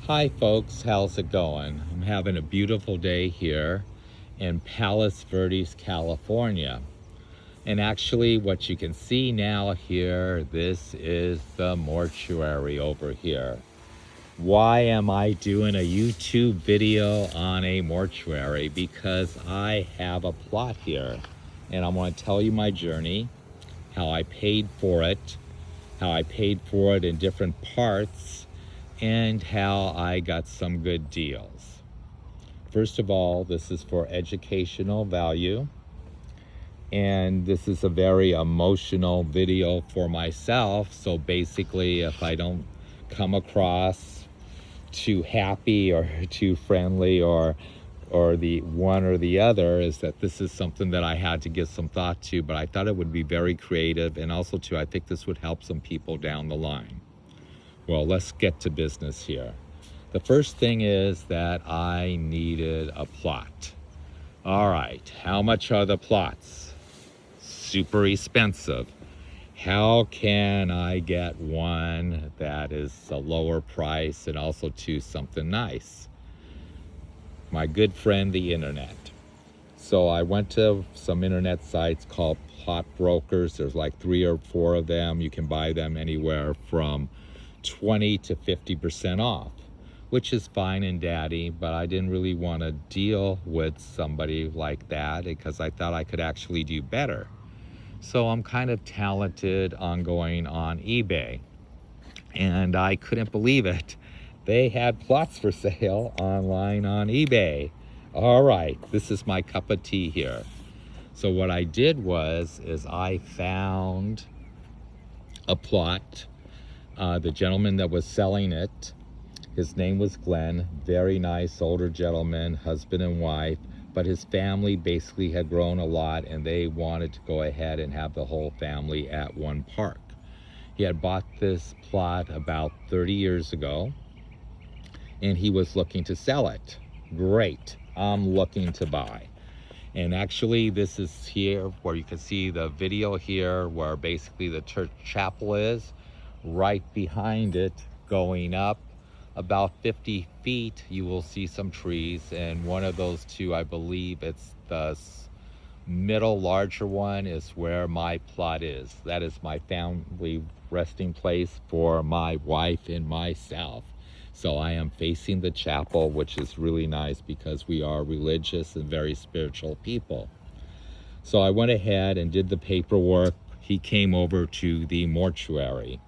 Hi folks, how's it going? I'm having a beautiful day here in Palos Verdes, California. And actually what you can see now here, this is the mortuary over here. Why am I doing a YouTube video on a mortuary? Because I have a plot here and I want to tell you my journey, how I paid for it, in different parts, and how I got some good deals. First of all, this is for educational value, and this is a very emotional video for myself. So basically, if I don't come across too happy or too friendly or the one or the other, is that this is something that I had to give some thought to, but I thought it would be very creative, and also too, I think this would help some people down the line. Well, let's get to business here. The first thing is that I needed a plot. All right, how much are the plots? Super expensive. How can I get one that is a lower price and also to something nice? My good friend, the internet. So I went to some internet sites called plot brokers. There's like 3 or 4 of them. You can buy them anywhere from 20 to 50% off, which is fine and dandy, but I didn't really want to deal with somebody like that because I thought I could actually do better. So I'm kind of talented on going on eBay, and I couldn't believe it. They had plots for sale online on eBay. All right, this is my cup of tea here. So what I did is I found a plot. The gentleman that was selling it, his name was Glenn, very nice older gentleman, husband and wife, but his family basically had grown a lot and they wanted to go ahead and have the whole family at one park. He had bought this plot about 30 years ago and he was looking to sell it. Great, I'm looking to buy. And actually this is here where you can see the video here where basically the church chapel is. Right behind it, going up about 50 feet, you will see some trees, and one of those two, I believe it's the middle larger one, is where my plot is. That is my family resting place for my wife and myself. So I am facing the chapel, which is really nice because we are religious and very spiritual people. So I went ahead and did the paperwork. He came over to the mortuary.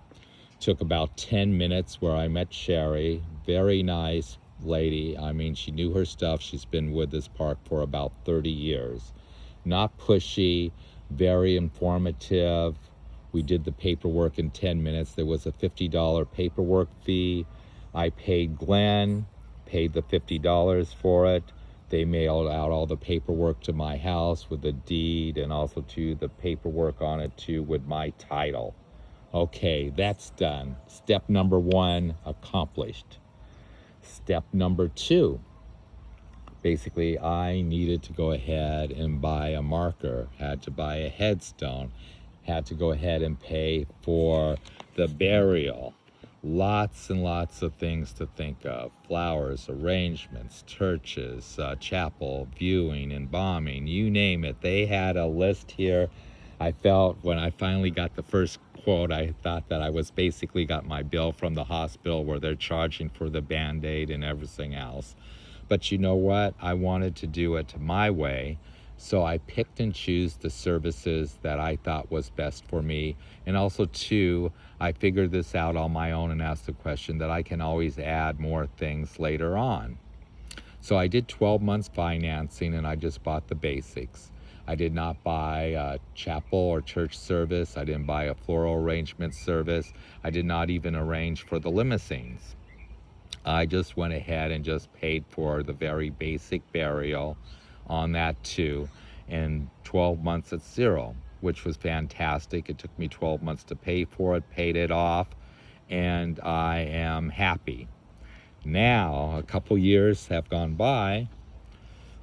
Took about 10 minutes where I met Sherry, very nice lady. I mean, she knew her stuff. She's been with this park for about 30 years. Not pushy, very informative. We did the paperwork in 10 minutes. There was a $50 paperwork fee. I paid Glenn, paid the $50 for it. They mailed out all the paperwork to my house with the deed and also to the paperwork on it too with my title. Okay, that's done. Step number 1 accomplished. Step number 2, basically I needed to go ahead and buy a marker, had to buy a headstone, had to go ahead and pay for the burial. Lots and lots of things to think of. Flowers, arrangements, churches, chapel, viewing, embalming, you name it. They had a list here. I felt when I finally got the first quote, I thought that I was basically got my bill from the hospital where they're charging for the Band-Aid and everything else. But you know what? I wanted to do it my way. So I picked and chose the services that I thought was best for me. And also too, I figured this out on my own and asked the question that I can always add more things later on. So I did 12 months financing and I just bought the basics. I did not buy a chapel or church service. I didn't buy a floral arrangement service. I did not even arrange for the limousines. I just went ahead and just paid for the very basic burial on that too, and 12 months at zero, which was fantastic. It took me 12 months to pay for it, paid it off, and I am happy. Now, a couple years have gone by.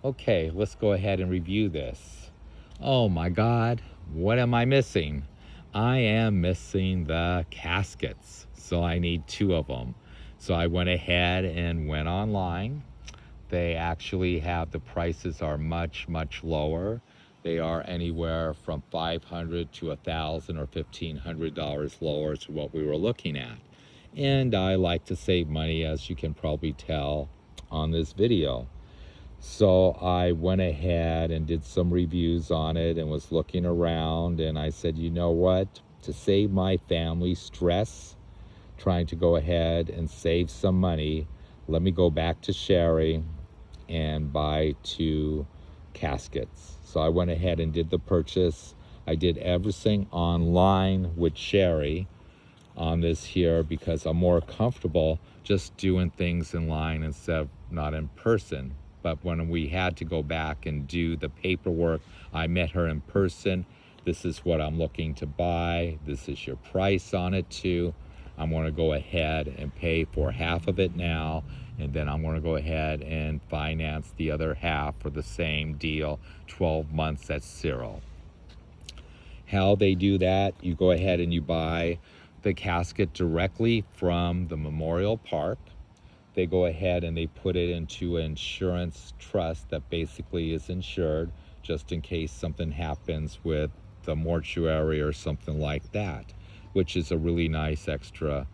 Okay, let's go ahead and review this. Oh my God, what am I missing? I am missing the caskets, so I need 2 of them. So I went ahead and went online. They actually have, the prices are much, much lower. They are anywhere from $500 to $1,000 or $1,500 lower to what we were looking at. And I like to save money, as you can probably tell on this video. So I went ahead and did some reviews on it and was looking around, and I said, you know what, to save my family stress, trying to go ahead and save some money, let me go back to Sherry and buy 2 caskets. So I went ahead and did the purchase. I did everything online with Sherry on this here because I'm more comfortable just doing things in line instead of not in person. But when we had to go back and do the paperwork, I met her in person. This is what I'm looking to buy. This is your price on it too. I'm going to go ahead and pay for half of it now, and then I'm going to go ahead and finance the other half for the same deal, 12 months at 0. How they do that, you go ahead and you buy the casket directly from the memorial park. They go ahead and they put it into an insurance trust that basically is insured just in case something happens with the mortuary or something like that, which is a really nice extra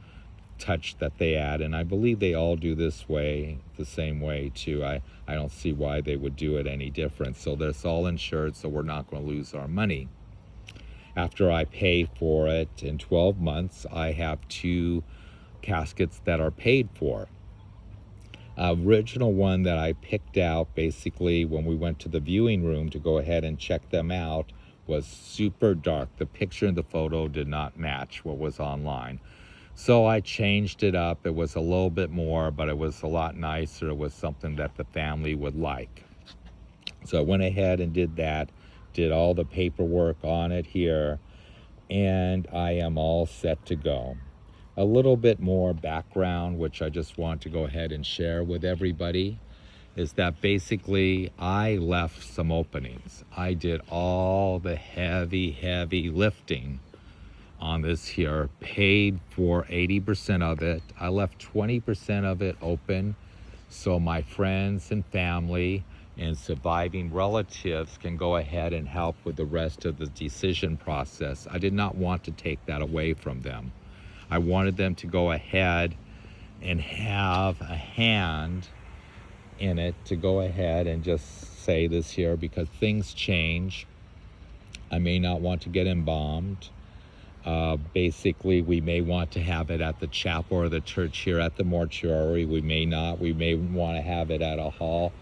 touch that they add. And I believe they all do this way, the same way too. I don't see why they would do it any different. So that's all insured, so we're not going to lose our money. After I pay for it in 12 months, I have 2 caskets that are paid for. Original one that I picked out basically when we went to the viewing room to go ahead and check them out was super dark. The picture in the photo did not match what was online. So I changed it up. It was a little bit more, but it was a lot nicer. It was something that the family would like. So I went ahead and did that, did all the paperwork on it here, and I am all set to go. A little bit more background, which I just want to go ahead and share with everybody, is that basically I left some openings. I did all the heavy lifting on this here, paid for 80% of it. I left 20% of it open so my friends and family and surviving relatives can go ahead and help with the rest of the decision process. I did not want to take that away from them. I wanted them to go ahead and have a hand in it, to go ahead and just say this here, because things change. I may not want to get embalmed. Basically, we may want to have it at the chapel or the church here at the mortuary. We may not. We may want to have it at a hall.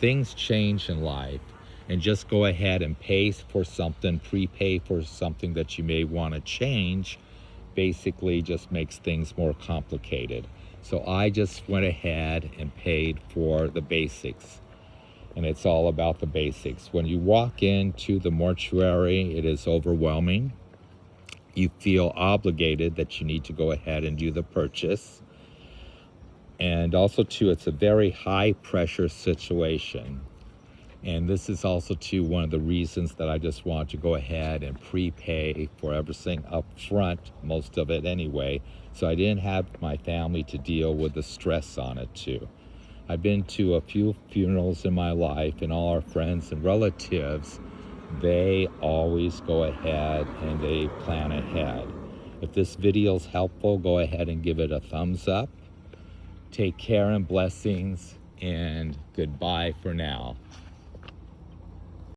Things change in life, and just go ahead and pay for something, prepay for something that you may want to change, basically just makes things more complicated. So I just went ahead and paid for the basics, and it's all about the basics. When you walk into the mortuary, it is overwhelming. You feel obligated that you need to go ahead and do the purchase. And also too, it's a very high pressure situation. And this is also too one of the reasons that I just want to go ahead and prepay for everything up front, most of it anyway, so I didn't have my family to deal with the stress on it too. I've been to a few funerals in my life, and all our friends and relatives, they always go ahead and they plan ahead. If this video is helpful, go ahead and give it a thumbs up. Take care and blessings, and goodbye for now.